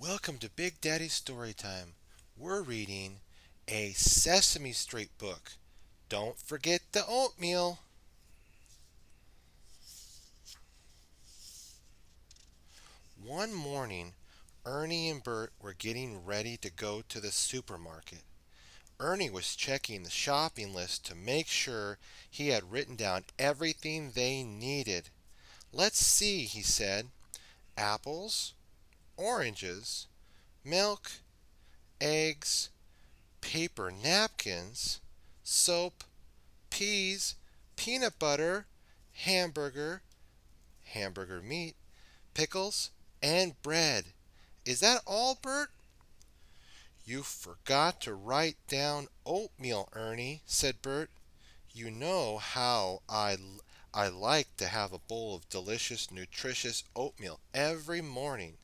Welcome to Big Daddy's Storytime. We're reading a Sesame Street book. Don't forget the oatmeal. One morning, Ernie and Bert were getting ready to go to the supermarket. Ernie was checking the shopping list to make sure he had written down everything they needed. Let's see, he said. Apples, oranges, milk, eggs, paper napkins, soap, peas, peanut butter, hamburger, hamburger meat, pickles, and bread. Is that all, Bert? You forgot to write down oatmeal, Ernie, said Bert. You know how I like to have a bowl of delicious, nutritious oatmeal every morning.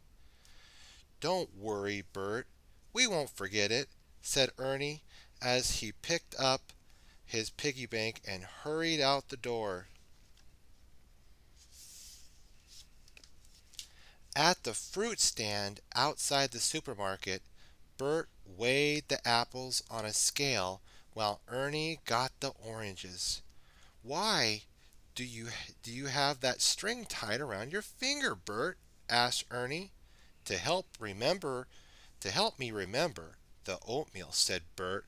Don't worry, Bert. We won't forget it, said Ernie as he picked up his piggy bank and hurried out the door. At the fruit stand outside the supermarket, Bert weighed the apples on a scale while Ernie got the oranges. "Why do you have that string tied around your finger, Bert?" asked Ernie. "To help me remember the oatmeal," said Bert.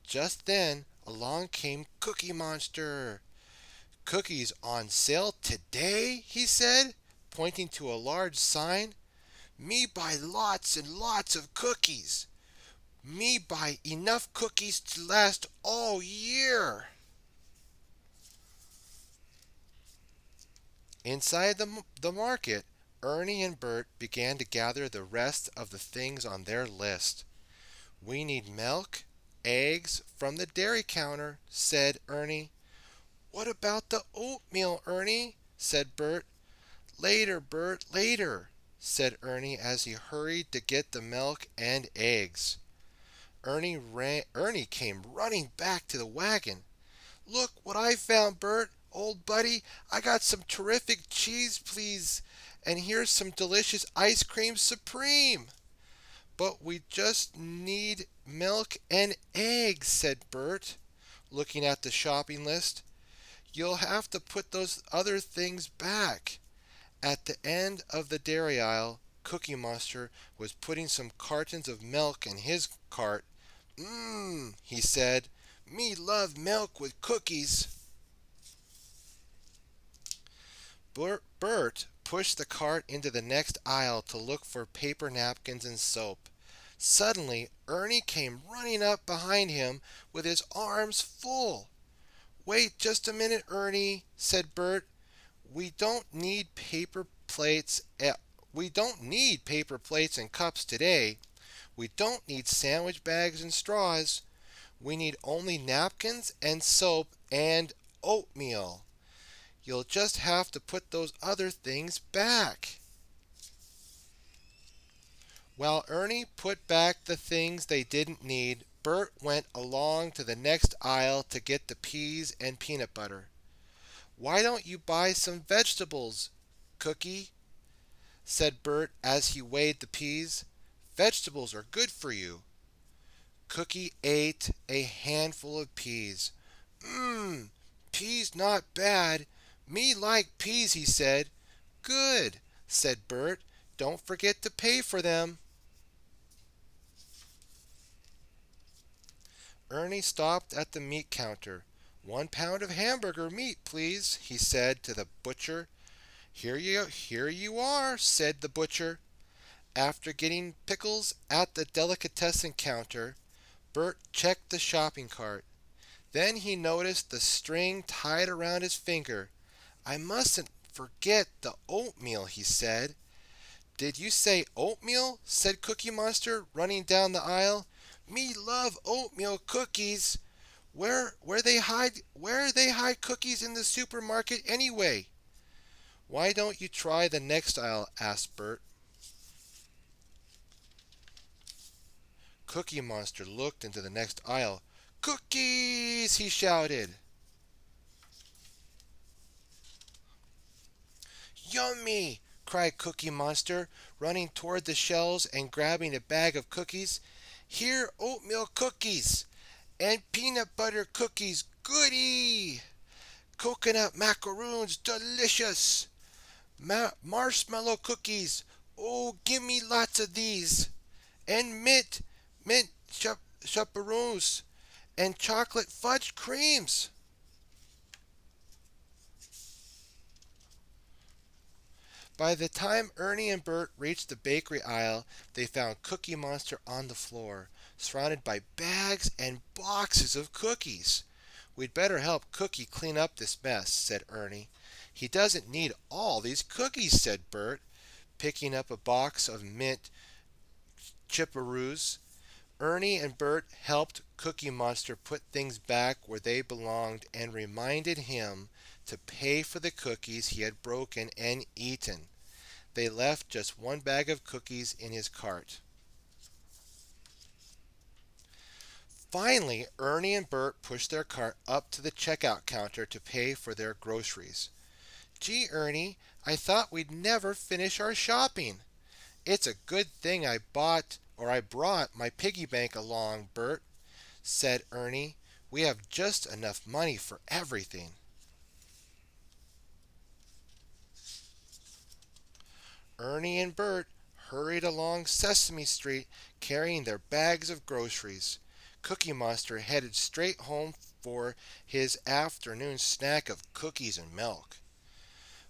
Just then along came Cookie Monster. "Cookies on sale today," he said, pointing to a large sign. "Me buy lots and lots of cookies. Me buy enough cookies to last all year." Inside the market, Ernie and Bert began to gather the rest of the things on their list. "We need milk, eggs from the dairy counter," said Ernie. "What about the oatmeal, Ernie?" said Bert. "Later, Bert, later," said Ernie as he hurried to get the milk and eggs. Ernie came running back to the wagon. "Look what I found, Bert, old buddy. I got some terrific cheese, please, and here's some delicious ice cream supreme." "But we just need milk and eggs," said Bert, looking at the shopping list. "You'll have to put those other things back." At the end of the dairy aisle, Cookie Monster was putting some cartons of milk in his cart. "Mmm," he said, "me love milk with cookies." Bert pushed the cart into the next aisle to look for paper napkins and soap. Suddenly, Ernie came running up behind him with his arms full. "Wait just a minute, Ernie," said Bert. "We don't need paper plates. We don't need paper plates and cups today. We don't need sandwich bags and straws. We need only napkins and soap and oatmeal. You'll just have to put those other things back." While Ernie put back the things they didn't need, Bert went along to the next aisle to get the peas and peanut butter. "Why don't you buy some vegetables, Cookie?" said Bert as he weighed the peas. "Vegetables are good for you." Cookie ate a handful of peas. "Mmm, peas not bad. Me like peas," he said. "Good," said Bert. "Don't forget to pay for them." Ernie stopped at the meat counter. "1 pound of hamburger meat, please," he said to the butcher. Here you are," said the butcher. After getting pickles at the delicatessen counter, Bert checked the shopping cart. Then he noticed the string tied around his finger. "I mustn't forget the oatmeal," he said. "Did you say oatmeal?" said Cookie Monster, running down the aisle. "Me love oatmeal cookies. Where they hide cookies in the supermarket anyway?" "Why don't you try the next aisle?" asked Bert. Cookie Monster looked into the next aisle. "Cookies!" he shouted. "Yummy! cried Cookie Monster, running toward the shelves and grabbing a bag of cookies. Here, oatmeal cookies and peanut butter cookies, goody! Coconut macaroons, delicious! Marshmallow cookies, oh, give me lots of these! And mint chaperones, and chocolate fudge creams. By the time Ernie and Bert reached the bakery aisle, they found Cookie Monster on the floor, surrounded by bags and boxes of cookies. "We'd better help Cookie clean up this mess," said Ernie. "He doesn't need all these cookies," said Bert, picking up a box of mint chipperoos. Ernie and Bert helped Cookie Monster put things back where they belonged and reminded him to pay for the cookies he had broken and eaten. They left just one bag of cookies in his cart. Finally, Ernie and Bert pushed their cart up to the checkout counter to pay for their groceries. "Gee, Ernie, I thought we'd never finish our shopping." "It's a good thing I brought my piggy bank along, Bert," said Ernie. "We have just enough money for everything." Ernie and Bert hurried along Sesame Street carrying their bags of groceries. Cookie Monster headed straight home for his afternoon snack of cookies and milk.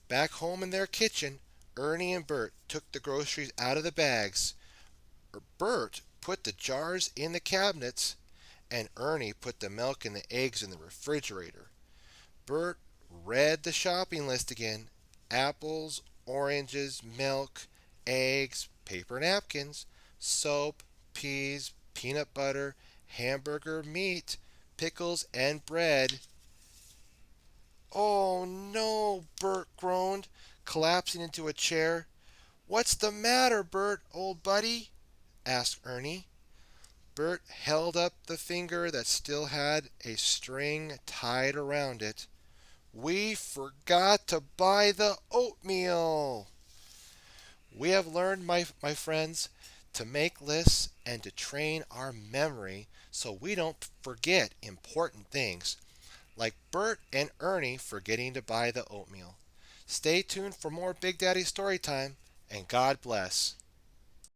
Back home in their kitchen, Ernie and Bert took the groceries out of the bags. Bert put the jars in the cabinets, and Ernie put the milk and the eggs in the refrigerator. Bert read the shopping list again: apples, oranges, milk, eggs, paper napkins, soap, peas, peanut butter, hamburger meat, pickles, and bread. "Oh no!" Bert groaned, collapsing into a chair. "What's the matter, Bert, old buddy?" asked Ernie. Bert held up the finger that still had a string tied around it. "We forgot to buy the oatmeal." We have learned, my friends, to make lists and to train our memory so we don't forget important things, like Bert and Ernie forgetting to buy the oatmeal. Stay tuned for more Big Daddy Story Time, and God bless.